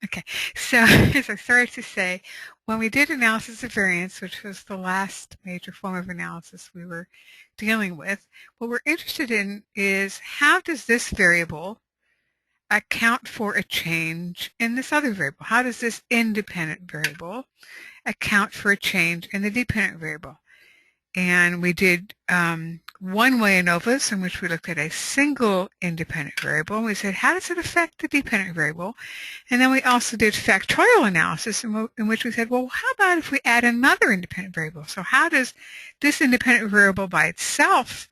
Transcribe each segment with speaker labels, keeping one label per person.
Speaker 1: Okay, so as I started to say, when we did analysis of variance, which was the last major form of analysis we were dealing with, what we're interested in is how does this variable account for a change in this other variable? How does this independent variable account for a change in the dependent variable? And we did one-way ANOVAs in which we looked at a single independent variable. And we said, how does it affect the dependent variable? And then we also did factorial analysis in which we said, well, how about if we add another independent variable? So how does this independent variable by itself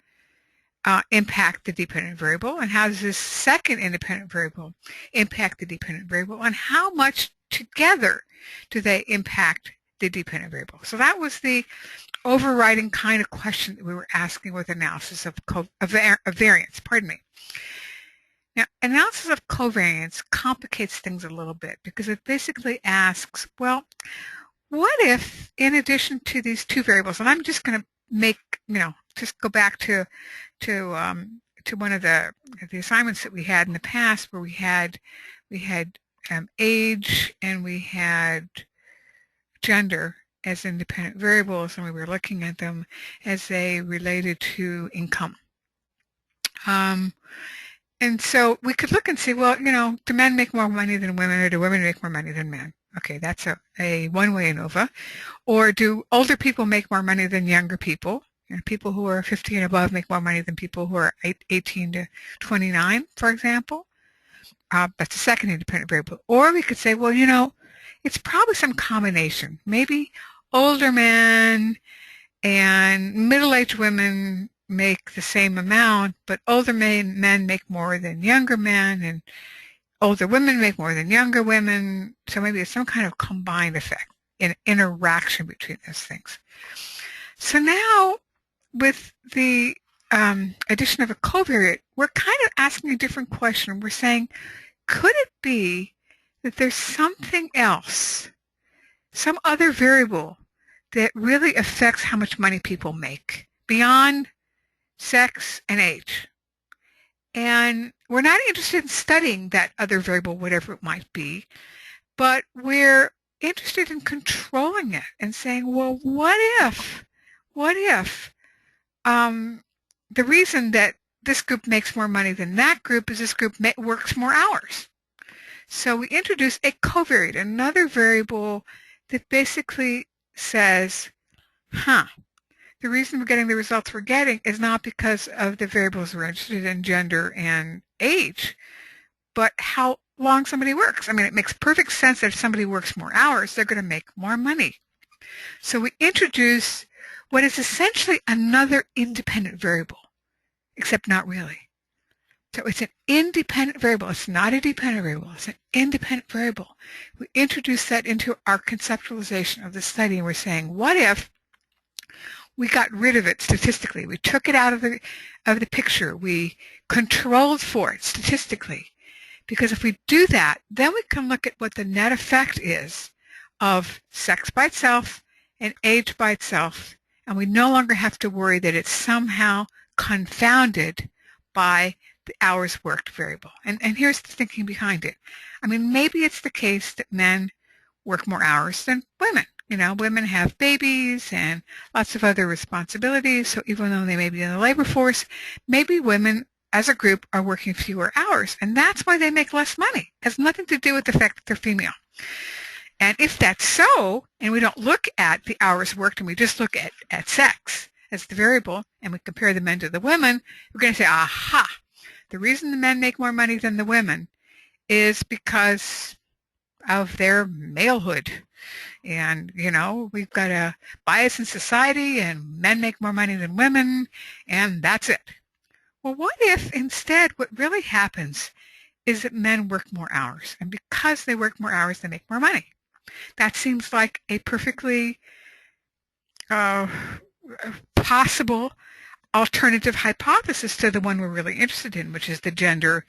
Speaker 1: impact the dependent variable? And how does this second independent variable impact the dependent variable? And how much together do they impact the dependent variable? So that was the overriding kind of question that we were asking with analysis of variance. Pardon me. Now, analysis of covariance complicates things a little bit because it basically asks, well, what if in addition to these two variables, and I'm just going to make, just go back to one of the assignments that we had in the past where we had age and we had gender as independent variables, and we were looking at them as they related to income. And so we could look and see, well, do men make more money than women, or do women make more money than men? Okay, that's a one-way ANOVA. Or do older people make more money than younger people? People who are 50 and above make more money than people who are 18 to 29, for example. That's a second independent variable. Or we could say, well, it's probably some combination. Maybe older men and middle-aged women make the same amount, but older men make more than younger men, and older women make more than younger women. So maybe it's some kind of combined effect, an interaction between those things. So now, with the addition of a covariate, we're kind of asking a different question. We're saying, could it be that there's something else, some other variable that really affects how much money people make beyond sex and age? And we're not interested in studying that other variable, whatever it might be, but we're interested in controlling it and saying, well, what if the reason that this group makes more money than that group is this group works more hours? So we introduce a covariate, another variable that basically says, the reason we're getting the results we're getting is not because of the variables we're interested in, gender and age, but how long somebody works. I mean, it makes perfect sense that if somebody works more hours, they're going to make more money. So we introduce what is essentially another independent variable, except not really. So it's an independent variable. It's not a dependent variable. It's an independent variable. We introduce that into our conceptualization of the study, and we're saying, what if we got rid of it statistically? We took it out of the picture. We controlled for it statistically. Because if we do that, then we can look at what the net effect is of sex by itself and age by itself, and we no longer have to worry that it's somehow confounded by the hours worked variable. And here's the thinking behind it. I mean, maybe it's the case that men work more hours than women. Women have babies and lots of other responsibilities, so even though they may be in the labor force, maybe women as a group are working fewer hours, and that's why they make less money. It has nothing to do with the fact that they're female. And if that's so, and we don't look at the hours worked and we just look at sex as the variable, and we compare the men to the women, we're going to say, aha, the reason the men make more money than the women is because of their malehood. And, we've got a bias in society, and men make more money than women, and that's it. Well, what if instead what really happens is that men work more hours, and because they work more hours, they make more money? That seems like a perfectly possible alternative hypothesis to the one we're really interested in, which is the gender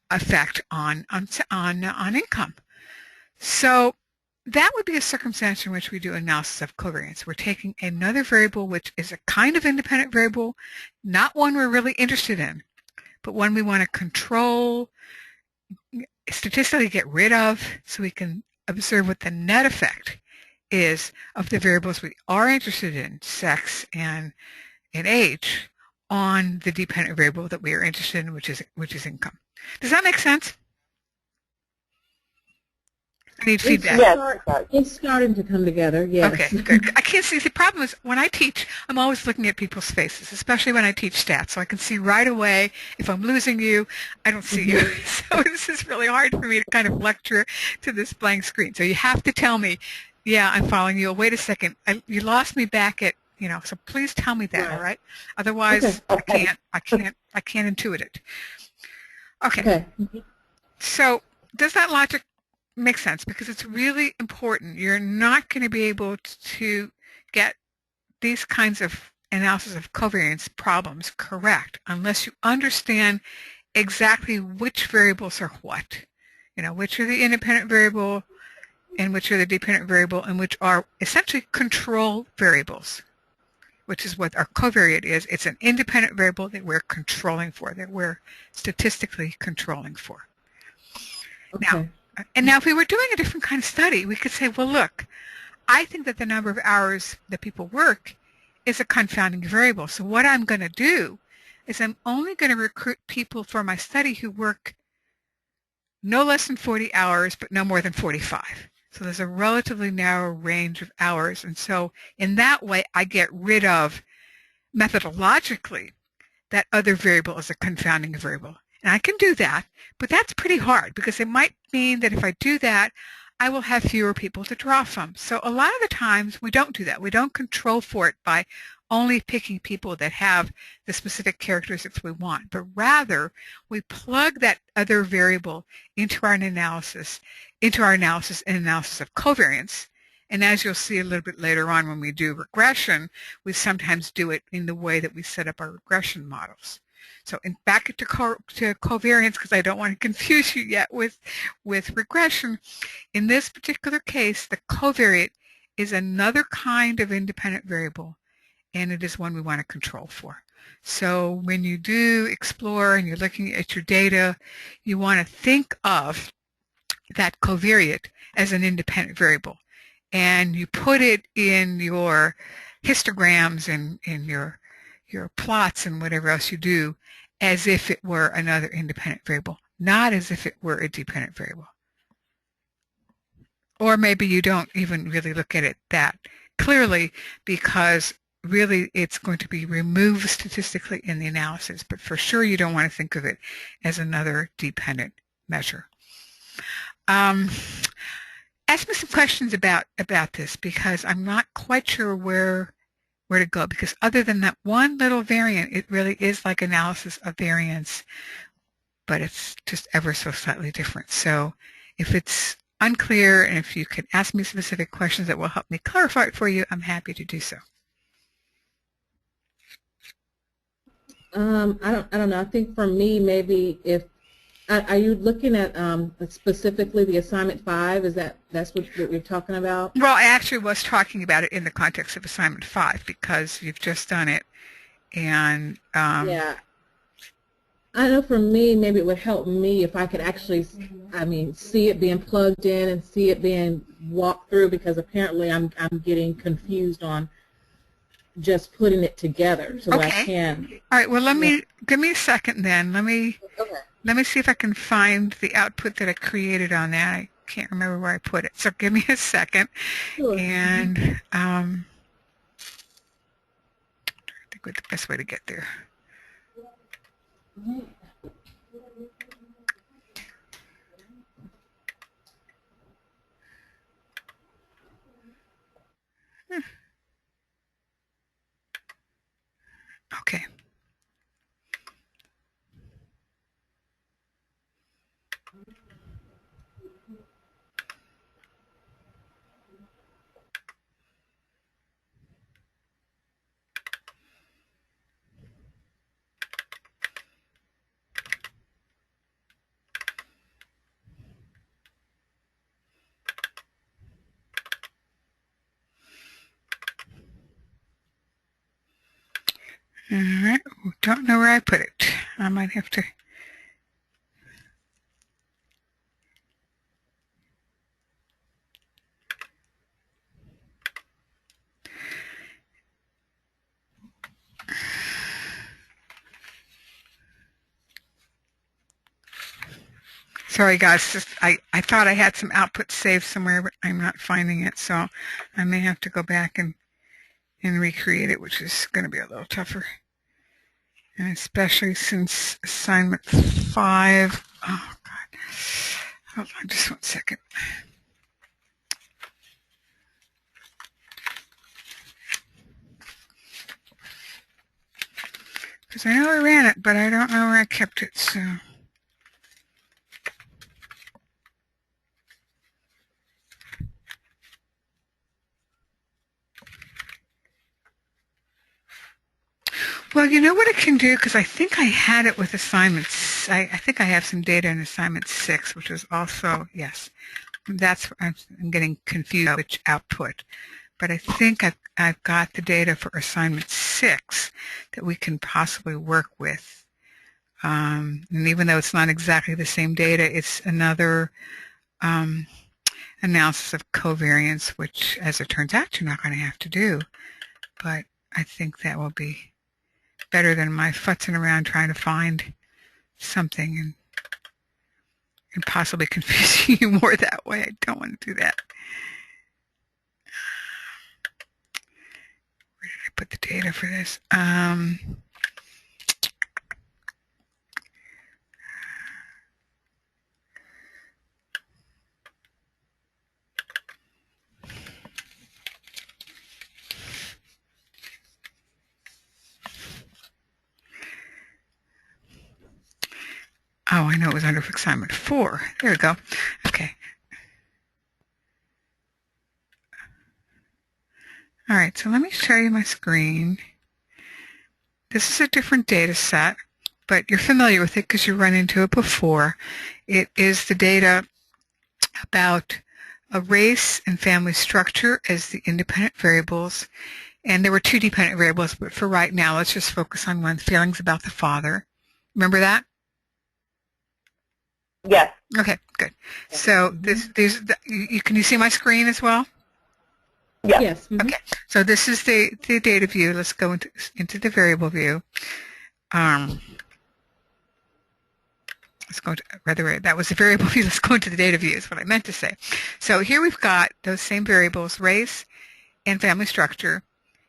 Speaker 1: effect on income. So that would be a circumstance in which we do analysis of covariance. We're taking another variable which is a kind of independent variable, not one we're really interested in, but one we want to control, statistically get rid of so we can observe what the net effect is of the variables we are interested in, sex and age, on the dependent variable that we are interested in, which is income. Does that make sense? I need feedback.
Speaker 2: It's starting to come together, yes.
Speaker 1: Okay, good. I can't see. The problem is when I teach, I'm always looking at people's faces, especially when I teach stats. So I can see right away if I'm losing you, I don't see you. So this is really hard for me to kind of lecture to this blank screen. So you have to tell me, yeah, I'm following you. Wait a second. You lost me back at, so please tell me that, all right? Otherwise, okay. I can't intuit it. Okay. So does that logic makes sense? Because it's really important. You're not going to be able to get these kinds of analysis of covariance problems correct unless you understand exactly which variables are what. Which are the independent variable and which are the dependent variable and which are essentially control variables, which is what our covariate is. It's an independent variable that we're controlling for, that we're statistically controlling for. Okay. Now, if we were doing a different kind of study, we could say, well, look, I think that the number of hours that people work is a confounding variable. So what I'm going to do is I'm only going to recruit people for my study who work no less than 40 hours, but no more than 45. So there's a relatively narrow range of hours. And so in that way, I get rid of, methodologically, that other variable as a confounding variable. And I can do that, but that's pretty hard because it might mean that if I do that, I will have fewer people to draw from. So a lot of the times we don't do that. We don't control for it by only picking people that have the specific characteristics we want, but rather we plug that other variable into our analysis and analysis of covariance. And as you'll see a little bit later on when we do regression, we sometimes do it in the way that we set up our regression models. So back to covariance, because I don't want to confuse you yet with regression. In this particular case, the covariate is another kind of independent variable, and it is one we want to control for. So when you do explore and you're looking at your data, you want to think of that covariate as an independent variable. And you put it in your histograms and in your plots and whatever else you do as if it were another independent variable, not as if it were a dependent variable. Or maybe you don't even really look at it that clearly because really it's going to be removed statistically in the analysis, but for sure you don't want to think of it as another dependent measure. Ask me some questions about this because I'm not quite sure where to go, because other than that one little variant, it really is like analysis of variance, but it's just ever so slightly different. So if it's unclear and if you could ask me specific questions that will help me clarify it for you, I'm happy to do so.
Speaker 2: I don't know. I think for me, maybe if are you looking at specifically the assignment 5? That's what you're talking about?
Speaker 1: Well, I actually was talking about it in the context of assignment 5 because you've just done it, and
Speaker 2: yeah. I know for me, maybe it would help me if I could actually, see it being plugged in and see it being walked through, because apparently I'm getting confused on just putting it together so that I can.
Speaker 1: All right. Well, give me a second then. Let me see if I can find the output that I created on that. I can't remember where I put it. So give me a second. Sure. And I think what's the best way to get there. Okay. All right, don't know where I put it. I might have to. Sorry, guys. Just, I thought I had some output saved somewhere, but I'm not finding it, so I may have to go back and recreate it, which is going to be a little tougher. And especially since assignment 5. Oh, God. Hold on just 1 second. Because I know I ran it, but I don't know where I kept it, so. Well, you know what it can do? Because I think I had it with assignments. I think I have some data in assignment 6, which was also, yes. That's, I'm getting confused which output. But I think I've got the data for assignment 6 that we can possibly work with. And even though it's not exactly the same data, it's another analysis of covariance, which, as it turns out, you're not going to have to do. But I think that will be better than my futzing around trying to find something and possibly confusing you more that way. I don't want to do that. Where did I put the data for this? Oh, I know it was under assignment 4. There we go. Okay. All right, so let me show you my screen. This is a different data set, but you're familiar with it because you run into it before. It is the data about a race and family structure as the independent variables. And there were 2 dependent variables, but for right now, let's just focus on one, feelings about the father. Remember that?
Speaker 3: Yes.
Speaker 1: Okay, good. So can you see my screen as well?
Speaker 3: Yes.
Speaker 2: Yes. Mm-hmm.
Speaker 1: Okay. So this is the data view. Let's go into the variable view. Let's go to, rather, that was the variable view. Let's go into the data view is what I meant to say. So here we've got those same variables, race and family structure,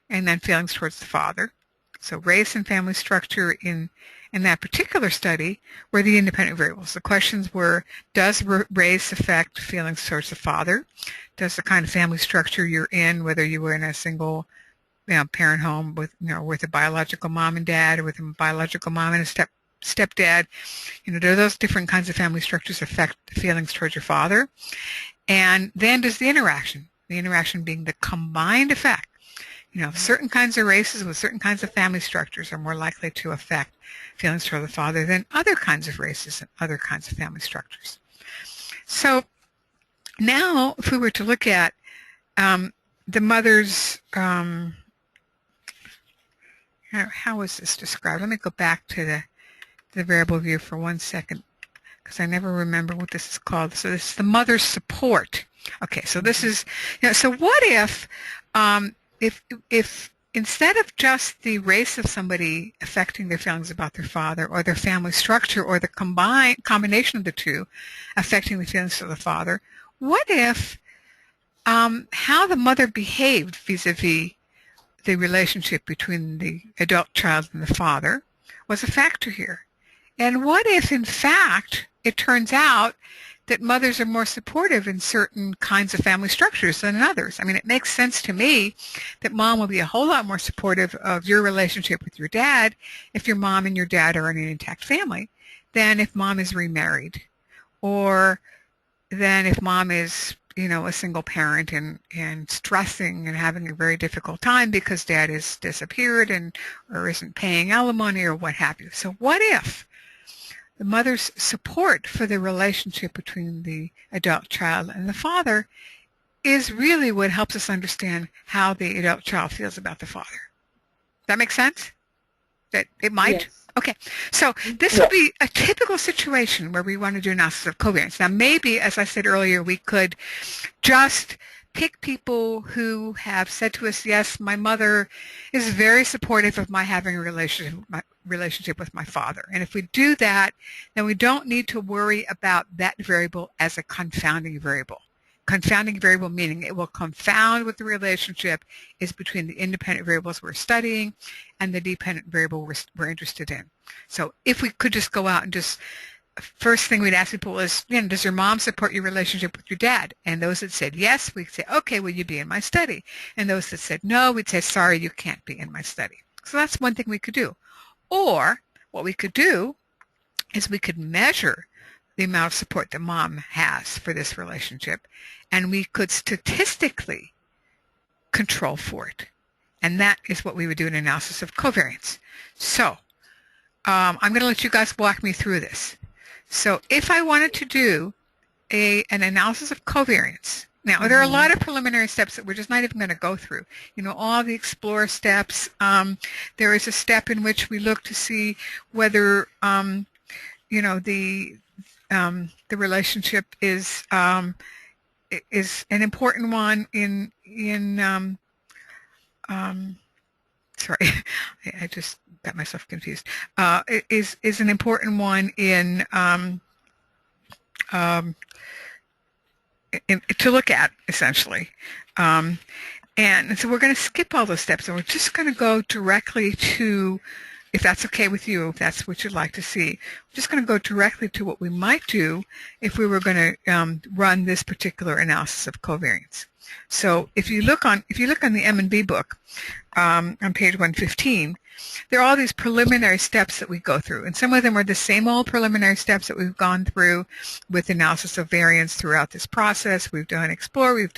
Speaker 1: and then feelings towards the father. So race and family structure in that particular study were the independent variables. The questions were, does race affect feelings towards the father? Does the kind of family structure you're in, whether you were in a single parent home with with a biological mom and dad, or with a biological mom and a stepdad, do those different kinds of family structures affect the feelings towards your father? And then does the interaction being the combined effect. Certain kinds of races with certain kinds of family structures are more likely to affect feelings toward the father than other kinds of races and other kinds of family structures. So now, if we were to look at the mother's, how was this described? Let me go back to the variable view for 1 second, because I never remember what this is called. So this is the mother's support. Okay, so this is, so what if instead of just the race of somebody affecting their feelings about their father, or their family structure, or the combination of the two affecting the feelings of the father, what if how the mother behaved vis-a-vis the relationship between the adult child and the father was a factor here? And what if, in fact, it turns out that mothers are more supportive in certain kinds of family structures than in others? I mean, it makes sense to me that mom will be a whole lot more supportive of your relationship with your dad if your mom and your dad are in an intact family than if mom is remarried, or than if mom is, a single parent and stressing and having a very difficult time because dad has disappeared or isn't paying alimony or what have you. So what if the mother's support for the relationship between the adult child and the father is really what helps us understand how the adult child feels about the father? That makes sense? That it might?
Speaker 2: Yes.
Speaker 1: Okay, so this will be a typical situation where we want to do analysis of covariance. Now, maybe, as I said earlier, we could just pick people who have said to us, yes, my mother is very supportive of my having a relationship relationship with my father. And if we do that, then we don't need to worry about that variable as a confounding variable. Confounding variable meaning it will confound what the relationship is between the independent variables we're studying and the dependent variable we're interested in. So if we could just go out and just, first thing we'd ask people is, does your mom support your relationship with your dad? And those that said yes, we'd say, okay, will you be in my study? And those that said no, we'd say, sorry, you can't be in my study. So that's one thing we could do. Or what we could do is we could measure the amount of support that mom has for this relationship, and we could statistically control for it. And that is what we would do in analysis of covariance. So I'm going to let you guys walk me through this. So if I wanted to do an analysis of covariance, now there are a lot of preliminary steps that we're just not even going to go through. All the explore steps. There is a step in which we look to see whether the relationship is an important one in sorry, I just got myself confused. Is an important one in to look at, essentially. And so we're going to skip all those steps, and we're just going to go directly to, if that's okay with you, if that's what you'd like to see, we're just going to go directly to what we might do if we were going to run this particular analysis of covariance. So if you look on the M&B book on page 115, there are all these preliminary steps that we go through, and some of them are the same old preliminary steps that we've gone through with analysis of variance throughout this process. We've done explore, we've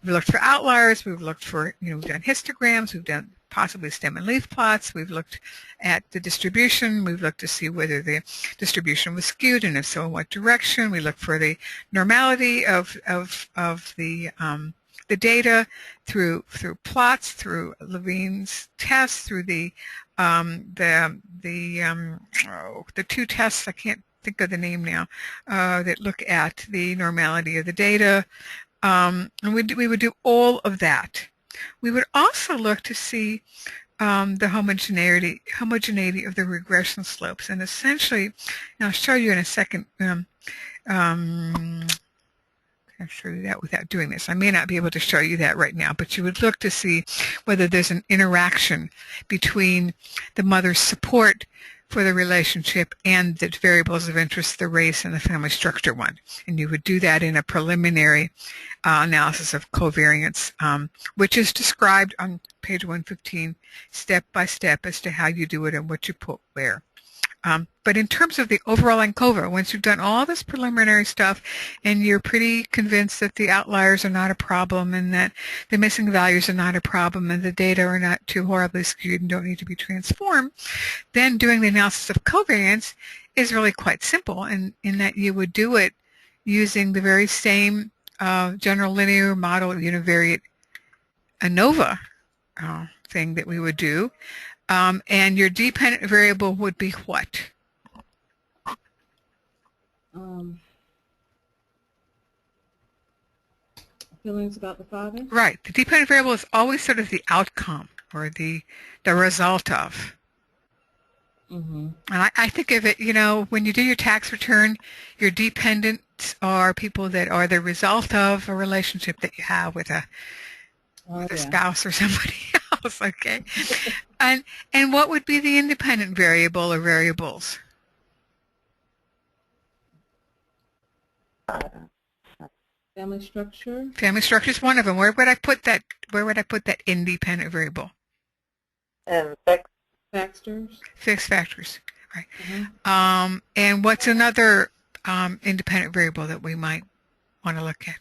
Speaker 1: looked for outliers, we've looked for, we've done histograms, we've done possibly stem and leaf plots, we've looked at the distribution, we've looked to see whether the distribution was skewed, and if so, in what direction. We looked for the normality of the data through plots, through Levine's test, through the two tests, I can't think of the name now, that look at the normality of the data, and we would do all of that. We would also look to see the homogeneity of the regression slopes, and essentially, and I'll show you in a second. I'll show you that without doing this. I may not be able to show you that right now, but you would look to see whether there's an interaction between the mother's support for the relationship and the variables of interest, the race and the family structure one. And you would do that in a preliminary analysis of covariance, which is described on page 115 step by step as to how you do it and what you put where. But in terms of the overall ANCOVA, once you've done all this preliminary stuff and you're pretty convinced that the outliers are not a problem and that the missing values are not a problem and the data are not too horribly skewed and don't need to be transformed, then doing the analysis of covariance is really quite simple, in that you would do it using the very same general linear model univariate ANOVA thing that we would do. And your dependent variable would be what?
Speaker 2: Feelings about the father?
Speaker 1: Right. The dependent variable is always sort of the outcome or the result of. And I think of it, when you do your tax return, your dependents are people that are the result of a relationship that you have with a spouse or somebody else, okay? And what would be the independent variable or variables?
Speaker 2: Family structure.
Speaker 1: Family structure is one of them. Where would I put that? Where would I put that independent variable?
Speaker 3: And fixed
Speaker 2: factors.
Speaker 1: Fixed factors, right? And what's another independent variable that we might want to look at?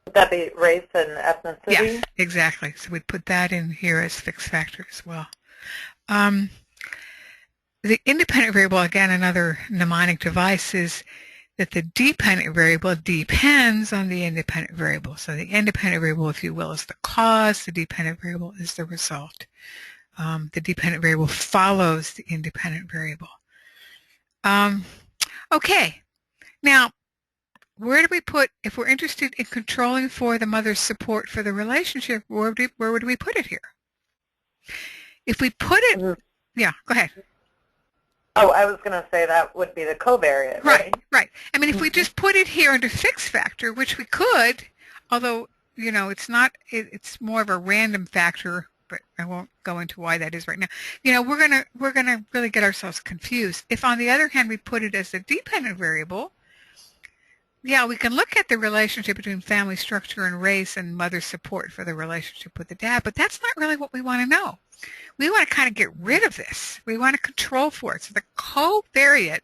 Speaker 3: Would that be race and ethnicity?
Speaker 1: Yes, exactly. So we'd put that in here as fixed factor as well. The independent variable, again, another mnemonic device, is that the dependent variable depends on the independent variable. So the independent variable, if you will, is the cause. The dependent variable is the result. The dependent variable follows the independent variable. Okay. Now, where do we put, if we're interested in controlling for the mother's support for the relationship, where would we put it here? If we put it, yeah, go ahead.
Speaker 3: Oh, I was going to say that would be the covariate, right?
Speaker 1: Right. I mean, if we just put it here under fixed factor, which we could, although, you know, it's not, it's more of a random factor, but I won't go into why that is right now. You know, we're gonna really get ourselves confused. If, on the other hand, we put it as a dependent variable, yeah, we can look at the relationship between family structure and race and mother's support for the relationship with the dad, but that's not really what we want to know. We want to kind of get rid of this. We want to control for it. So the covariate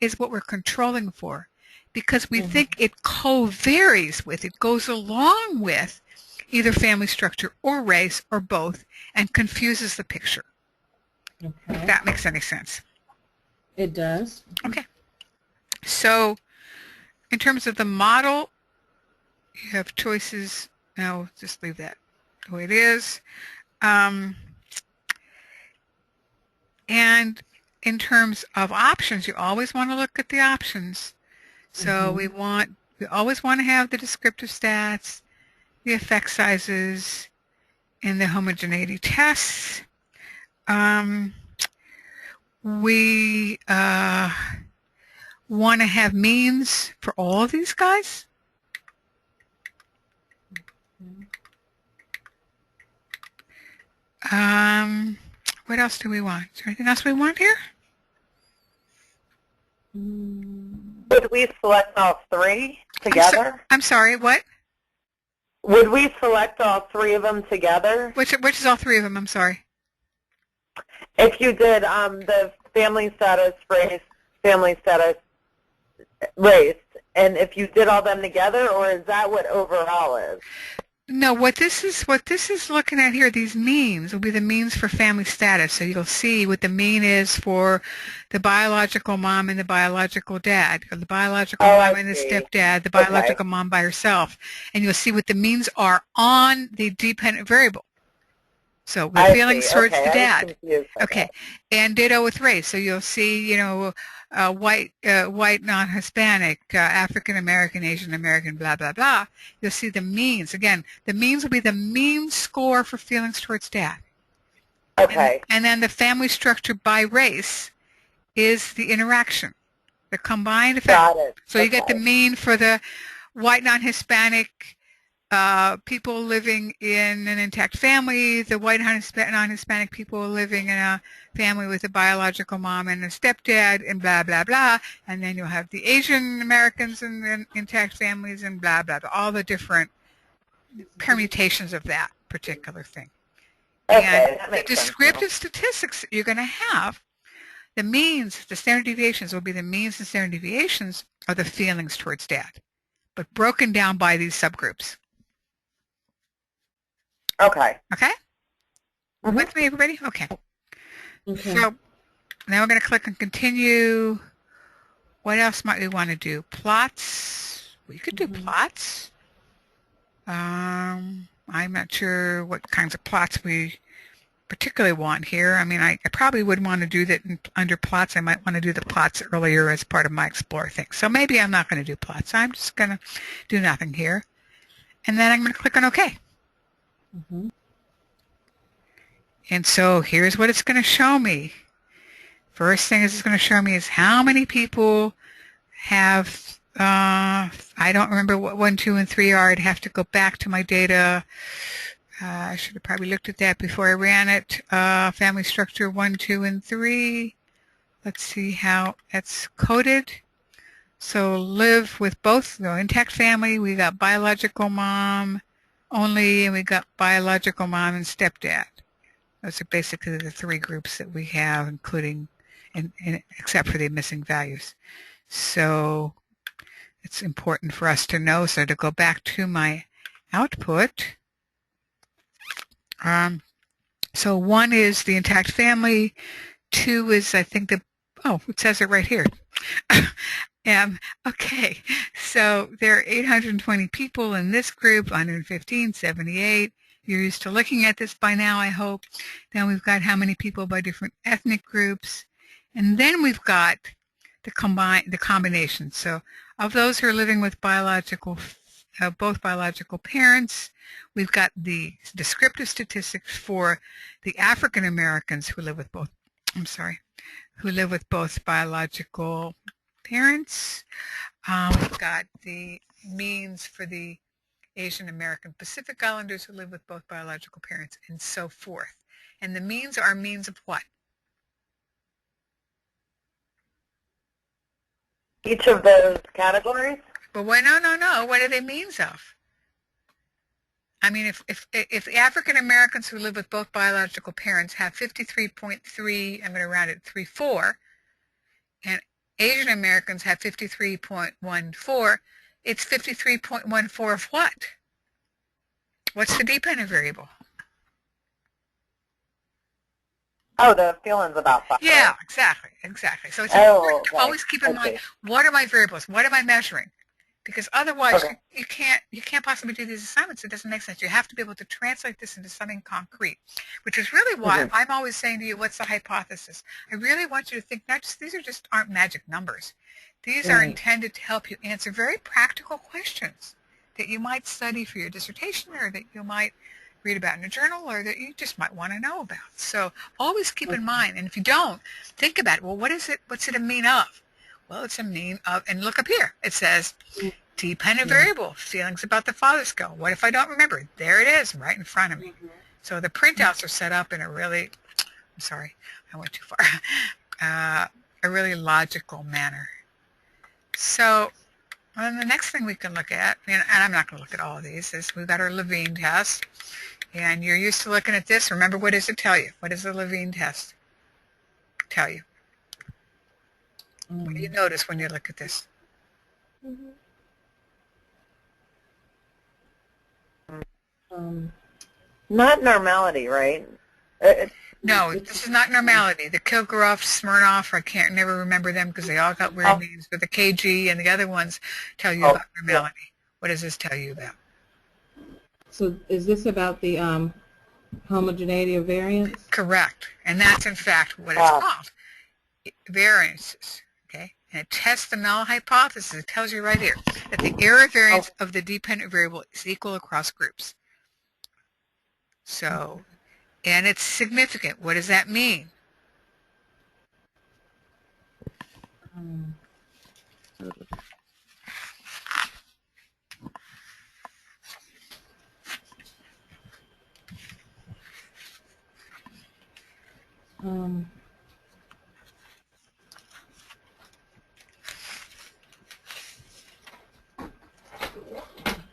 Speaker 1: is what we're controlling for because we think it co-varies with, it goes along with either family structure or race or both and confuses the picture.
Speaker 2: Okay.
Speaker 1: If that makes any sense.
Speaker 2: It does.
Speaker 1: Okay. So in terms of the model, you have choices. No, just leave that the way it is. And in terms of options, you always want to look at the options. So we always want to have the descriptive stats, the effect sizes, and the homogeneity tests. We want to have means for all of these guys. What else do we want? Is there anything else we want here?
Speaker 3: Would we select all three together?
Speaker 1: I'm sorry, what?
Speaker 3: Would we select all three of them together?
Speaker 1: Which is all three of them? I'm sorry.
Speaker 3: If you did the family status, race, family status, race, and if you did all them together, or is that what overall is?
Speaker 1: No, what this is looking at here, these means will be the means for family status. So you'll see what the mean is for the biological mom and the biological dad, or the biological mom and the stepdad, the biological mom by herself, and you'll see what the means are on the dependent variable. So with feelings towards the dad. Okay, and ditto with race. So you'll see, you know, white, non-Hispanic, African American, Asian American, blah blah blah. You'll see the means. Again, the means will be the mean score for feelings towards dad.
Speaker 3: Okay.
Speaker 1: And then the family structure by race is the interaction, the combined effect.
Speaker 3: Got it.
Speaker 1: So you get the mean for the white, non-Hispanic. People living in an intact family, the white non-Hispanic people living in a family with a biological mom and a stepdad, and blah, blah, blah. And then you'll have the Asian Americans in intact families and blah, blah, blah. All the different permutations of that particular thing.
Speaker 3: Okay,
Speaker 1: and the descriptive statistics that you're going to have, the means, the standard deviations will be the means and standard deviations are the feelings towards dad, but broken down by these subgroups.
Speaker 3: Okay.
Speaker 1: Okay? With me, everybody? Okay. So now we're going to click on continue. What else might we want to do? Plots. We could do plots. I'm not sure what kinds of plots we particularly want here. I mean, I probably would want to do that under plots. I might want to do the plots earlier as part of my Explore thing. So maybe I'm not going to do plots. I'm just going to do nothing here. And then I'm going to click on OK. And so here's what it's going to show me. First thing it's going to show me is how many people have, I don't remember what 1, 2, and 3 are. I'd have to go back to my data. I should have probably looked at that before I ran it. Family structure 1, 2, and 3. Let's see how that's coded. So live with both, intact family. We got biological mom only, and we got biological mom and stepdad. Those are basically the 3 groups that we have, including, except for the missing values. So it's important for us to know. So to go back to my output, so 1 is the intact family, 2 is, I think, it says it right here. Okay, so there are 820 people in this group, 115, 78. You're used to looking at this by now, I hope. Then we've got how many people by different ethnic groups. And then we've got the combination. So of those who are living with both biological parents, we've got the descriptive statistics for the African Americans who live with both biological parents. We've got the means for the Asian American Pacific Islanders who live with both biological parents, and so forth. And the means are means of what?
Speaker 3: Each of those categories?
Speaker 1: But why, no. What are they means of? I mean, if the African Americans who live with both biological parents have 53.3, I'm going to round it 3.4, and Asian Americans have 53.14, it's 53.14 of what? What's the dependent variable?
Speaker 3: Oh, the feelings about father.
Speaker 1: Yeah, exactly. So it's important to always keep in mind, what are my variables? What am I measuring? Because otherwise you can't possibly do these assignments. It doesn't make sense. You have to be able to translate this into something concrete, which is really why I'm always saying to you, what's the hypothesis? I really want you to think these aren't magic numbers. These are intended to help you answer very practical questions that you might study for your dissertation, or that you might read about in a journal, or that you just might want to know about. So always keep in mind, and if you don't, think about it. Well, what is it? What's it a mean of? Well, it's a mean of, and look up here. It says dependent variable, feelings about the father skill. What if I don't remember? There it is, right in front of me. So the printouts are set up in a really, I'm sorry, I went too far, a really logical manner. So the next thing we can look at, and I'm not going to look at all of these, is we've got our Levene test. And you're used to looking at this. Remember, what does it tell you? What does the Levene test tell you? What do you notice when you look at this?
Speaker 3: Not normality, right?
Speaker 1: No, this is not normality. The Kilgore, Smirnoff, I never remember them because they all got weird names, but the KG and the other ones tell you about normality. What does this tell you about?
Speaker 2: So is this about the homogeneity of variance?
Speaker 1: Correct. And that's, in fact, what it's called. Variances. Okay? And it tests the null hypothesis. It tells you right here that the error variance of the dependent variable is equal across groups. So, and it's significant. What does that mean?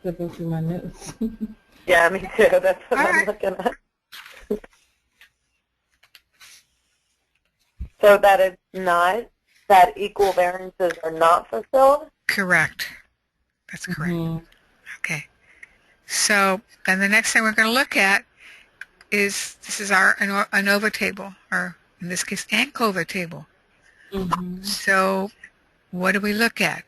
Speaker 2: I'll go through my notes.
Speaker 3: Yeah, me too. That's what I'm looking at. So that it's not, that equal variances are not fulfilled?
Speaker 1: Correct. That's correct. Okay. So, and the next thing we're going to look at is, this is our ANOVA table, or in this case, ANCOVA table. So what do we look at?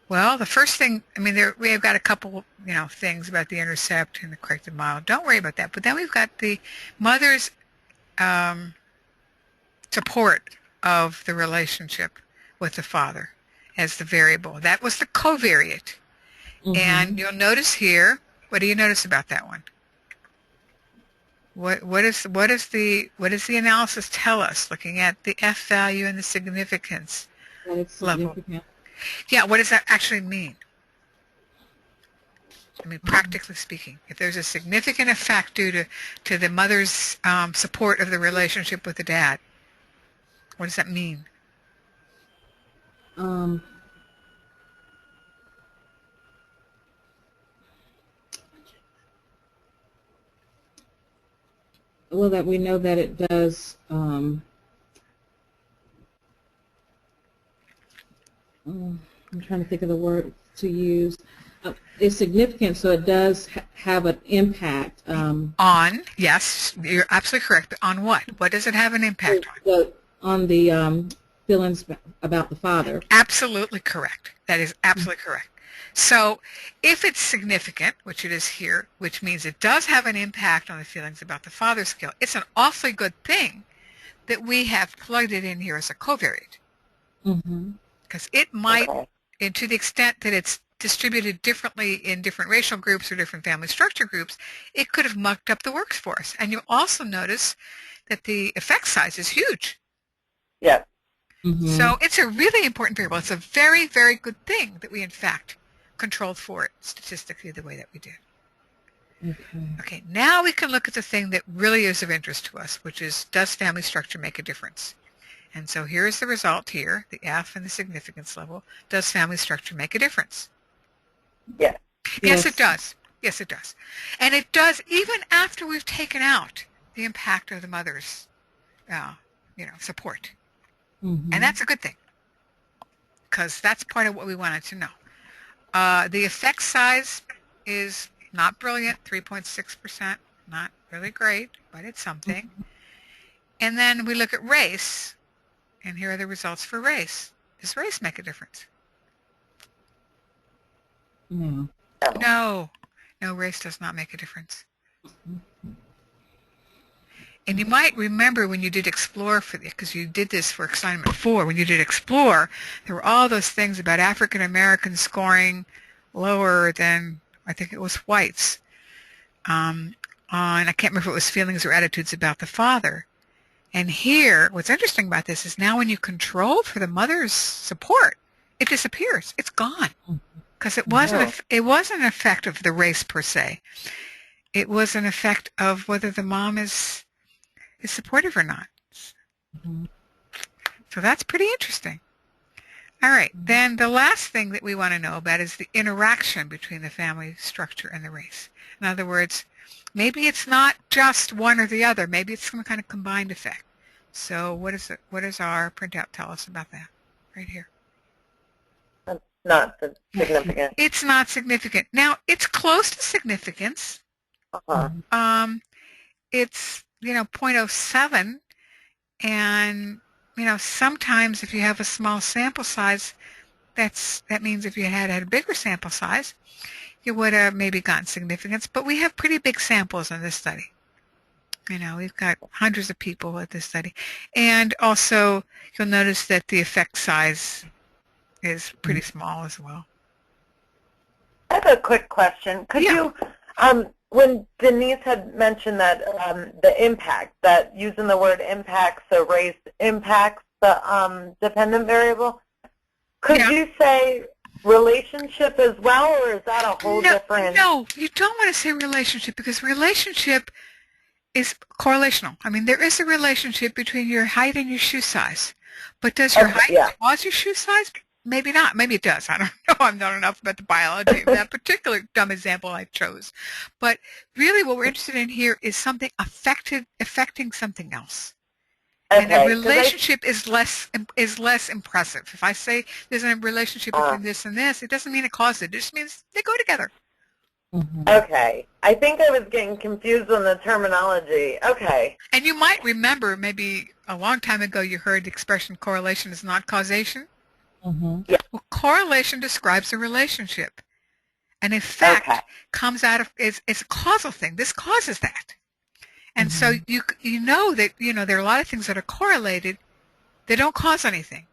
Speaker 1: Well, the first thing, I mean, we have got a couple, things about the intercept and the corrected model. Don't worry about that. But then we've got the mother's support of the relationship with the father as the variable. That was the covariate. And you'll notice here, what do you notice about that one? What does the analysis tell us, looking at the F value and the significance level? Yeah, what does that actually mean? I mean, practically speaking, if there's a significant effect due to the mother's support of the relationship with the dad, what does that mean?
Speaker 2: Well, that we know that it does. I'm trying to think of the word to use. It's significant, so it does have an impact.
Speaker 1: On, yes, you're absolutely correct. But on what? What does it have an impact on?
Speaker 2: On the feelings about the father.
Speaker 1: Absolutely correct. That is absolutely correct. So if it's significant, which it is here, which means it does have an impact on the feelings about the father skill, it's an awfully good thing that we have plugged it in here as a covariate.
Speaker 2: Mm-hmm.
Speaker 1: Because it might,
Speaker 3: Okay.
Speaker 1: and to the extent that it's distributed differently in different racial groups or different family structure groups, it could have mucked up the works for us. And you'll also notice that the effect size is huge.
Speaker 3: Yes.
Speaker 2: Mm-hmm.
Speaker 1: So it's a really important variable. It's a very, very good thing that we, in fact, controlled for it statistically the way that we did.
Speaker 2: Okay.
Speaker 1: Okay, now we can look at the thing that really is of interest to us, which is, does family structure make a difference? And so here's the result here, the F and the significance level. Does family structure make a difference?
Speaker 3: Yes.
Speaker 1: Yes, it does. Yes, it does. And it does even after we've taken out the impact of the mother's support.
Speaker 2: Mm-hmm.
Speaker 1: And that's a good thing, because that's part of what we wanted to know. The effect size is not brilliant, 3.6%, not really great, but it's something. And then we look at race, and here are the results for race. Does race make a difference?
Speaker 2: Yeah.
Speaker 1: No, race does not make a difference. And you might remember when you did Explore, because you did this for assignment 4, when you did Explore, there were all those things about African Americans scoring lower than, I think it was whites. On, I can't remember if it was feelings or attitudes about the father. And here, what's interesting about this is now when you control for the mother's support, it disappears. It's gone. Because it wasn't an effect of the race per se. It was an effect of whether the mom is supportive or not.
Speaker 2: Mm-hmm.
Speaker 1: So that's pretty interesting. All right, then the last thing that we want to know about is the interaction between the family structure and the race. In other words, maybe it's not just one or the other. Maybe it's some kind of combined effect. So what does our printout tell us about that? Right here.
Speaker 3: That's not significant.
Speaker 1: It's not significant. Now, it's close to significance.
Speaker 3: Uh-huh.
Speaker 1: It's 0.07, and sometimes if you have a small sample size, that means if you had a bigger sample size, you would have maybe gotten significance. But we have pretty big samples in this study. We've got hundreds of people at this study, and also you'll notice that the effect size is pretty small as well.
Speaker 3: I have a quick question. Could you, when Denise had mentioned that the impact, that using the word impact, so race impacts the dependent variable, could you say relationship as well, or is that a whole different?
Speaker 1: No, you don't want to say relationship, because relationship is correlational. I mean, there is a relationship between your height and your shoe size, but does your height cause your shoe size? Maybe not. Maybe it does. I don't know. I'm not enough about the biology of that particular dumb example I chose. But really what we're interested in here is something affecting something else.
Speaker 3: Okay,
Speaker 1: and a relationship is less impressive. If I say there's a relationship between this and this, it doesn't mean it caused it. It just means they go together.
Speaker 2: Mm-hmm.
Speaker 3: Okay. I think I was getting confused on the terminology. Okay.
Speaker 1: And you might remember maybe a long time ago you heard the expression correlation is not causation.
Speaker 2: Mm-hmm.
Speaker 3: Yeah.
Speaker 1: Well, correlation describes a relationship. An effect comes out of, it's a causal thing. This causes that. And so you know that, there are a lot of things that are correlated. They don't cause anything.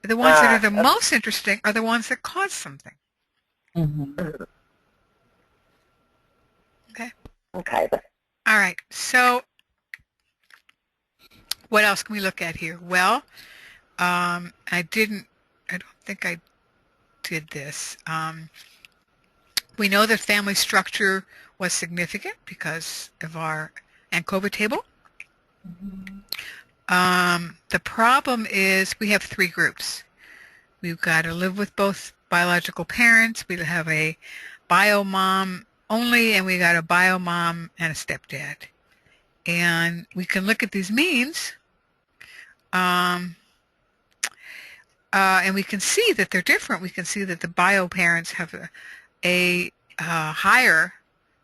Speaker 1: The ones that are the most interesting are the ones that cause something.
Speaker 2: Mm-hmm.
Speaker 1: Okay.
Speaker 3: Okay.
Speaker 1: All right. So what else can we look at here? Well, I don't think I did this. We know that family structure was significant because of our ANCOVA table. The problem is we have 3 groups. We've got to live with both biological parents. We have a bio mom only, and we got a bio mom and a stepdad. And we can look at these means, and we can see that they're different. We can see that the bio parents have a higher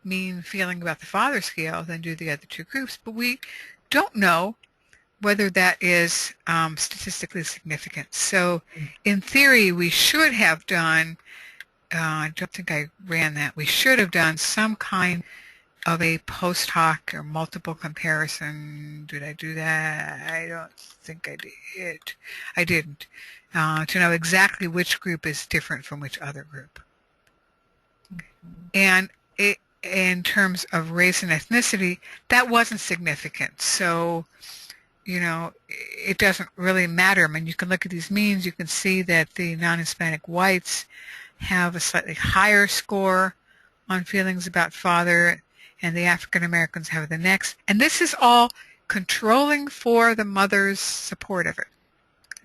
Speaker 1: mean feeling about the father scale than do the other 2 groups, but we don't know whether that is statistically significant. So in theory, we should have done, I don't think I ran that, we should have done some kind of a post hoc or multiple comparison. Did I do that? I don't think I did. I didn't. To know exactly which group is different from which other group. And in terms of race and ethnicity, that wasn't significant. So, you know, it doesn't really matter. I mean, you can look at these means, you can see that the non-Hispanic whites have a slightly higher score on feelings about father, and the African Americans have the next. And this is all controlling for the mother's support of it.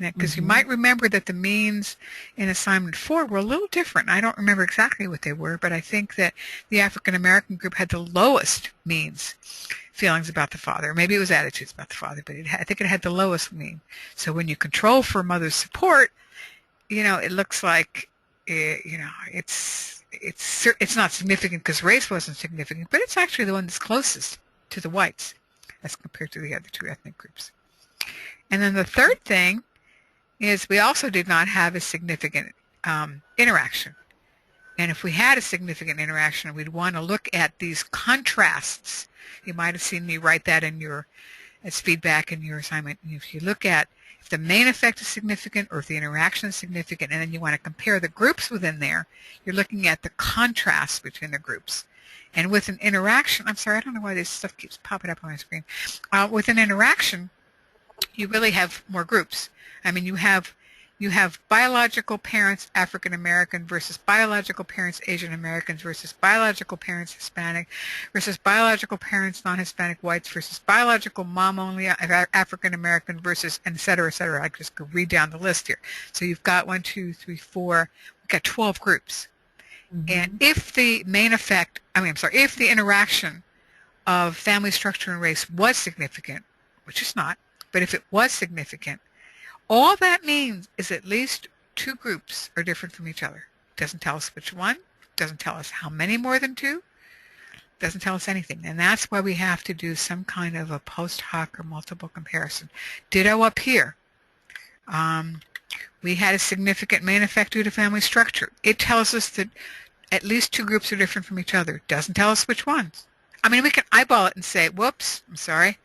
Speaker 1: Because you might remember that the means in assignment 4 were a little different. I don't remember exactly what they were, but I think that the African American group had the lowest means feelings about the father. Maybe it was attitudes about the father, but I think it had the lowest mean. So when you control for mother's support, you know, it looks like, you know, it's not significant because race wasn't significant, but it's actually the one that's closest to the whites as compared to the other two ethnic groups. And then the third thing is we also did not have a significant interaction. And if we had a significant interaction, we'd want to look at these contrasts. You might have seen me write that in as feedback in your assignment. If you look at if the main effect is significant or if the interaction is significant, and then you want to compare the groups within there, you're looking at the contrast between the groups. And with an interaction, I'm sorry, I don't know why this stuff keeps popping up on my screen. With an interaction, you really have more groups. I mean, you have biological parents African American versus biological parents Asian Americans versus biological parents Hispanic versus biological parents non-Hispanic whites versus biological mom only African American versus et cetera, et cetera. I just could read down the list here. So you've got 1, 2, 3, 4. We've got 12 groups. And if the if the interaction of family structure and race was significant, which is not, but if it was significant, all that means is at least 2 groups are different from each other. Doesn't tell us which one, doesn't tell us how many more than 2, doesn't tell us anything. And that's why we have to do some kind of a post hoc or multiple comparison. Ditto up here. We had a significant main effect due to family structure. It tells us that at least 2 groups are different from each other. Doesn't tell us which ones. I mean, we can eyeball it and say, whoops, I'm sorry.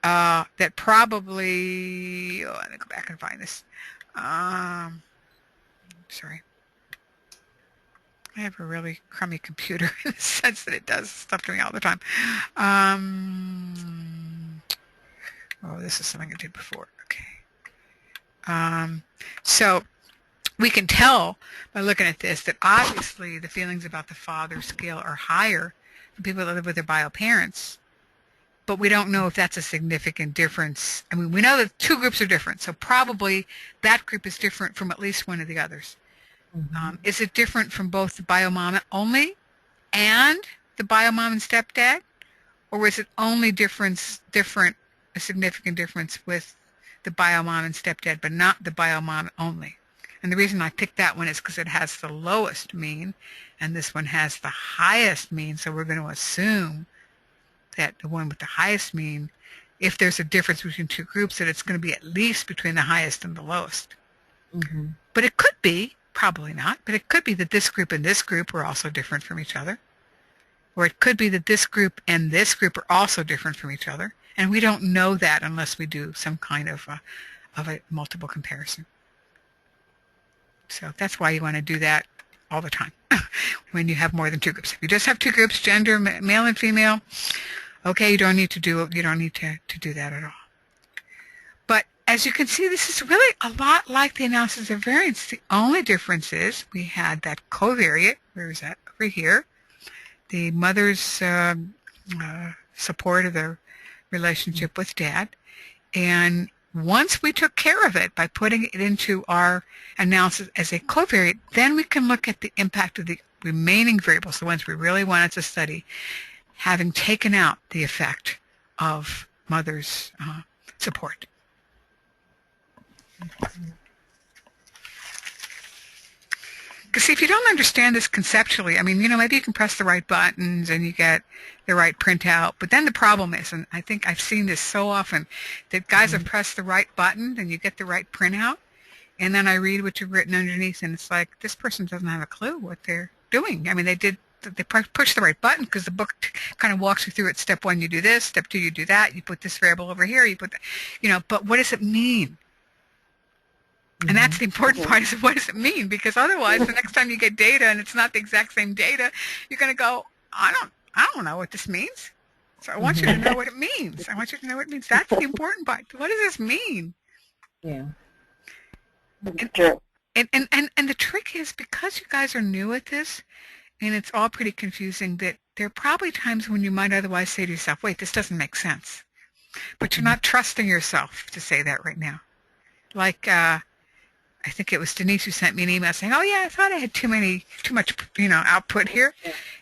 Speaker 1: That probably, let me go back and find this. Sorry. I have a really crummy computer in the sense that it does stuff to me all the time. This is something I did before. Okay. So we can tell by looking at this that obviously the feelings about the father scale are higher for people that live with their bio parents. But we don't know if that's a significant difference. I mean, we know that 2 groups are different, so probably that group is different from at least one of the others. Is it different from both the bio mom only and the bio mom and stepdad? Or is it only a significant difference with the bio mom and stepdad, but not the bio mom only? And the reason I picked that one is because it has the lowest mean, and this one has the highest mean, so we're going to assume that the one with the highest mean, if there's a difference between 2 groups, that it's going to be at least between the highest and the lowest. But it could be, probably not, but it could be that this group and this group are also different from each other. Or it could be that this group and this group are also different from each other. And we don't know that unless we do some kind of a multiple comparison. So that's why you want to do that all the time when you have more than 2 groups. If you just have 2 groups, gender, male and female, okay, you don't need to do that at all. But as you can see, this is really a lot like the analysis of variance. The only difference is we had that covariate. Where is that? Over here. The mother's support of the relationship with dad. And once we took care of it by putting it into our analysis as a covariate, then we can look at the impact of the remaining variables, the ones we really wanted to study, having taken out the effect of mother's support. Because if you don't understand this conceptually, I mean, maybe you can press the right buttons and you get the right printout, but then the problem is, and I think I've seen this so often, that guys have pressed the right button and you get the right printout, and then I read what you've written underneath and it's like, this person doesn't have a clue what they're doing. I mean, they did they push the right button because the book kind of walks you through it. Step 1, you do this. Step 2, you do that. You put this variable over here. You put that, but what does it mean? And that's the important part is what does it mean? Because otherwise, the next time you get data and it's not the exact same data, you're going to go, I don't know what this means. So I want you to know what it means. I want you to know what it means. That's the important part. What does this mean?
Speaker 2: Yeah.
Speaker 1: And the trick is because you guys are new at this, and it's all pretty confusing, that there are probably times when you might otherwise say to yourself, wait, this doesn't make sense. But you're not trusting yourself to say that right now. Like, I think it was Denise who sent me an email saying, oh, yeah, I thought I had too much, output here.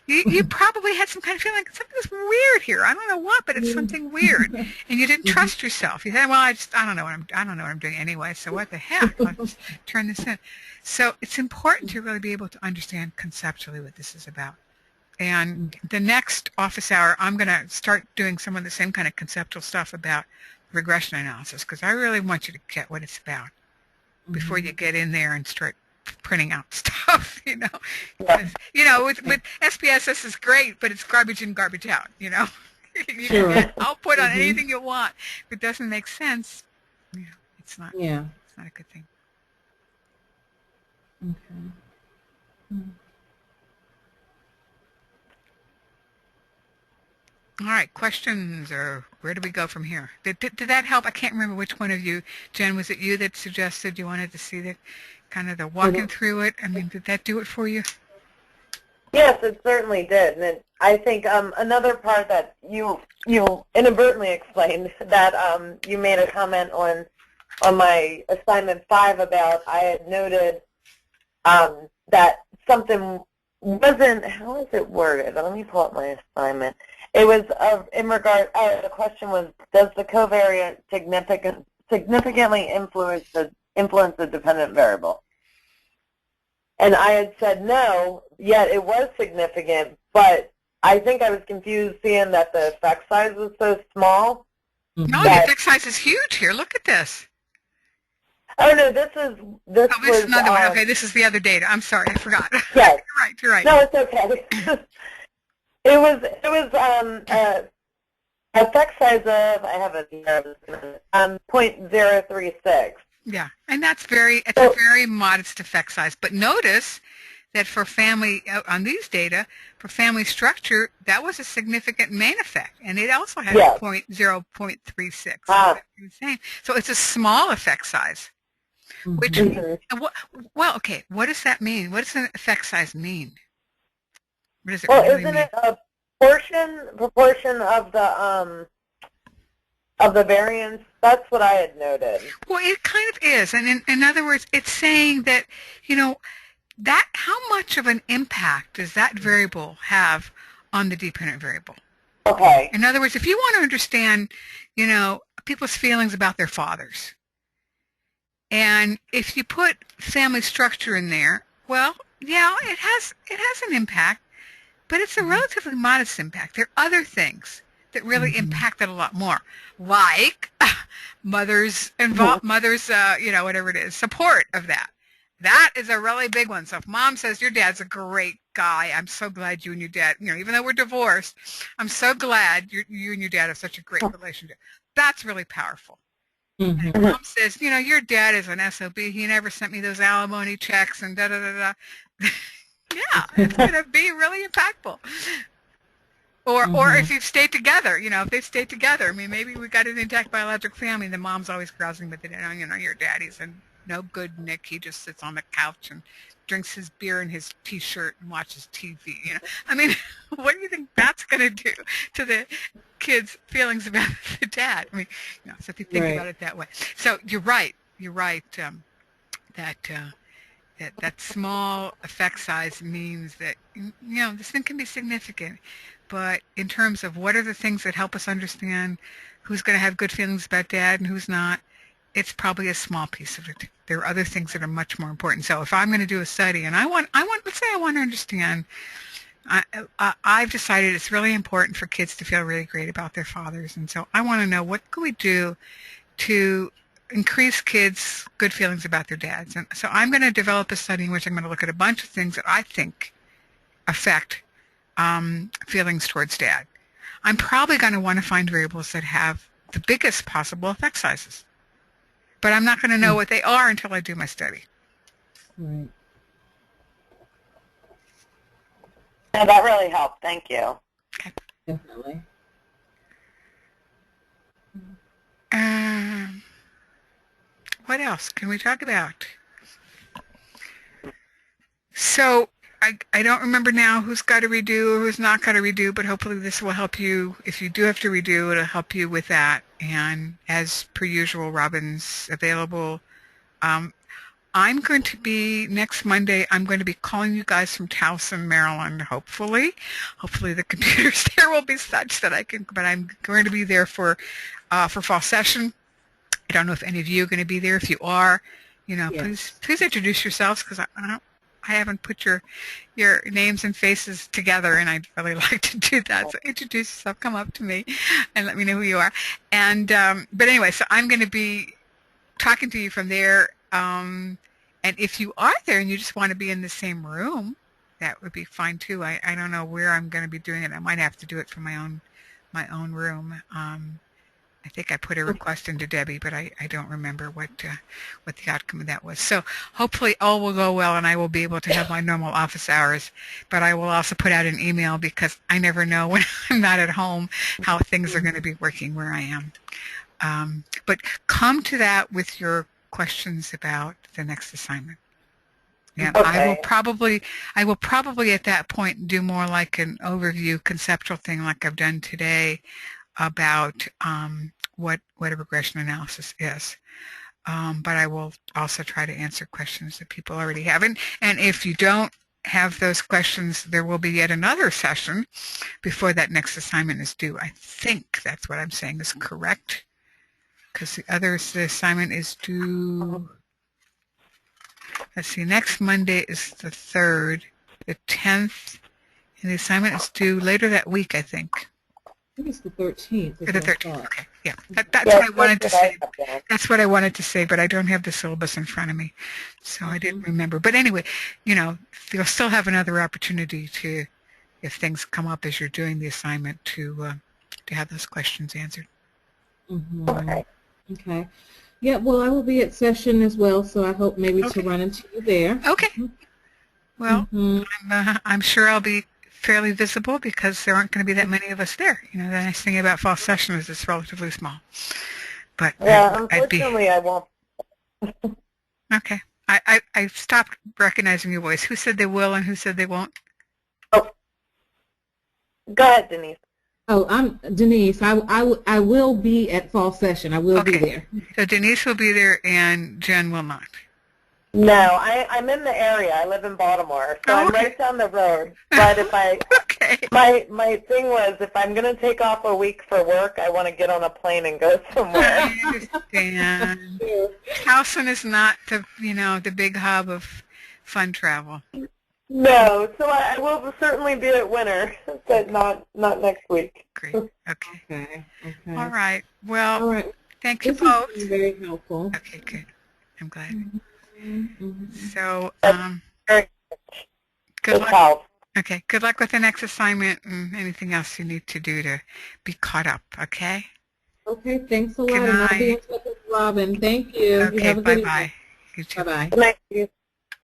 Speaker 1: You probably had some kind of feeling, something's weird here. I don't know what, but it's something weird. And you didn't trust yourself. You said, well, I don't know what I'm doing anyway, so what the heck? I'll just turn this in. So it's important to really be able to understand conceptually what this is about. And the next office hour, I'm going to start doing some of the same kind of conceptual stuff about regression analysis, because I really want you to get what it's about before you get in there and start printing out stuff,
Speaker 3: Yeah.
Speaker 1: With SPSS is great, but it's garbage in, garbage out, You
Speaker 2: Sure.
Speaker 1: can get output on anything you want. If it doesn't make sense, it's not a good thing.
Speaker 2: Okay.
Speaker 1: All right, questions, or where do we go from here? Did that help? I can't remember which one of you, Jen, was it you that suggested you wanted to see the walking through it? I mean, did that do it for you?
Speaker 3: Yes, it certainly did. And I think another part that you inadvertently explained that you made a comment on my assignment 5 about I had noted that something wasn't, how is it worded? Let me pull up my assignment. It was in regard, the question was, does the covariant significantly influence the dependent variable? And I had said no, yet it was significant, but I think I was confused seeing that the effect size was so small.
Speaker 1: No, the effect size is huge here. Look at this.
Speaker 3: Oh, no, this was
Speaker 1: another one. Okay, this is the other data. I'm sorry, I forgot.
Speaker 3: Yes.
Speaker 1: You're right.
Speaker 3: No, it's okay. It was effect size of, I have it here, 0.036.
Speaker 1: Yeah, and it's a very modest effect size. But notice that for family, on these data, for family structure, that was a significant main effect, and it also had 0.36. So it's a small effect size. Which, okay, what does that mean? What does an effect size mean? What does it really
Speaker 3: isn't
Speaker 1: mean?
Speaker 3: it a proportion of the variance? That's what I had noted.
Speaker 1: Well, it kind of is, and in other words, it's saying that that how much of an impact does that variable have on the dependent variable?
Speaker 3: Okay.
Speaker 1: In other words, if you want to understand, people's feelings about their fathers, and if you put family structure in there, well, yeah, it has an impact, but it's a relatively modest impact. There are other things that really impact it a lot more, like mothers, whatever it is, support of that. That is a really big one. So if mom says, your dad's a great guy, I'm so glad you and your dad, even though we're divorced, I'm so glad you and your dad have such a great relationship. That's really powerful. And if mom says, your dad is an SOB, he never sent me those alimony checks and da-da-da-da. Yeah, it's going to be really impactful. Or if you've stayed together, if they've stayed together. I mean, maybe we got an intact biological family and the mom's always grousing, but your daddy's no good, Nick. He just sits on the couch and drinks his beer in his T-shirt and watches TV. I mean, what do you think that's going to do to the kids' feelings about the dad? I mean, so if you think about it that way. So you're right. That small effect size means that this thing can be significant, but in terms of what are the things that help us understand who's going to have good feelings about dad and who's not, it's probably a small piece of it. There are other things that are much more important. So if I'm going to do a study and let's say I want to understand, I've decided it's really important for kids to feel really great about their fathers, and so I want to know what can we do to increase kids' good feelings about their dads. And so I'm going to develop a study in which I'm going to look at a bunch of things that I think affect feelings towards Dad. I'm probably going to want to find variables that have the biggest possible effect sizes. But I'm not going to know what they are until I do my study.
Speaker 2: Right.
Speaker 3: Yeah, that really helped. Thank you.
Speaker 1: Okay.
Speaker 2: Definitely.
Speaker 1: What else can we talk about? So I don't remember now who's got to redo or who's not got to redo, but hopefully this will help you. If you do have to redo, it'll help you with that. And as per usual, Robin's available. I'm going to be, next Monday, I'm going to be calling you guys from Towson, Maryland, hopefully. Hopefully the computers there will be such that I can, but I'm going to be there for fall session. I don't know if any of you are going to be there. If you are,
Speaker 2: Yes.
Speaker 1: please introduce yourselves, because I haven't put your names and faces together, and I'd really like to do that. So introduce yourself, come up to me, and let me know who you are. And but anyway, so I'm going to be talking to you from there. And if you are there and you just want to be in the same room, that would be fine too. I don't know where I'm going to be doing it. I might have to do it from my own room. I think I put a request into Debbie, but I don't remember what the outcome of that was. So hopefully all will go well, and I will be able to have my normal office hours. But I will also put out an email, because I never know when I'm not at home how things are going to be working where I am. But come to that with your questions about the next assignment. Yeah,
Speaker 3: Okay.
Speaker 1: I will probably at that point do more like an overview conceptual thing like I've done today about what a regression analysis is. But I will also try to answer questions that people already have. And if you don't have those questions, there will be yet another session before that next assignment is due. I think that's what I'm saying is correct, because the assignment is due, let's see, next Monday is the 3rd, the 10th, and the assignment is due later that week, I think.
Speaker 2: I think it's the 13th.
Speaker 1: The 13th, okay, yeah. That's
Speaker 3: Yeah,
Speaker 1: what I wanted to say.
Speaker 3: have that.
Speaker 1: That's what I wanted to say, but I don't have the syllabus in front of me, so I didn't remember. But anyway, you'll still have another opportunity to, if things come up as you're doing the assignment, to have those questions answered.
Speaker 2: Mm-hmm.
Speaker 3: Okay.
Speaker 2: Okay. Yeah, well, I will be at session as well, so I hope maybe
Speaker 1: Okay.
Speaker 2: to run into you there.
Speaker 1: Okay. Well,
Speaker 2: Mhm.
Speaker 1: I'm sure I'll be fairly visible, because there aren't going to be that many of us there. The nice thing about fall session is it's relatively small. But
Speaker 3: Yeah,
Speaker 1: I'd be
Speaker 3: unfortunately, I won't.
Speaker 1: okay. I stopped recognizing your voice. Who said they will and who said they won't?
Speaker 3: Oh. Go ahead, Denise.
Speaker 2: Oh, I'm Denise. I will be at fall session. I will be
Speaker 1: Okay.
Speaker 2: there.
Speaker 1: So Denise will be there and Jen will not.
Speaker 3: No, I'm in the area. I live in Baltimore, so
Speaker 1: Oh,
Speaker 3: I'm
Speaker 1: okay.
Speaker 3: right down the road. But if
Speaker 1: Okay.
Speaker 3: my thing was, if I'm going to take off a week for work, I want to get on a plane and go somewhere.
Speaker 1: I understand. Towson is not the big hub of fun travel.
Speaker 3: No, so I will certainly be at winter, but not next week.
Speaker 1: Great. Okay.
Speaker 2: Okay. Okay.
Speaker 1: All right. Well,
Speaker 2: All right.
Speaker 1: thank you
Speaker 2: This has
Speaker 1: both.
Speaker 2: been very helpful.
Speaker 1: Okay, good. I'm glad.
Speaker 2: Mhm.
Speaker 1: So,
Speaker 3: Very
Speaker 1: good luck.
Speaker 3: help.
Speaker 1: Okay, good luck with the next assignment and anything else you need to do to be caught up, okay?
Speaker 2: Okay, thanks a lot,
Speaker 1: Good
Speaker 2: and I'll be in
Speaker 1: night.
Speaker 2: touch with Robin. Thank you. You
Speaker 1: Okay,
Speaker 2: have a good
Speaker 1: bye-bye.
Speaker 2: evening.
Speaker 1: You too.
Speaker 2: Bye-bye.
Speaker 3: Good night, you.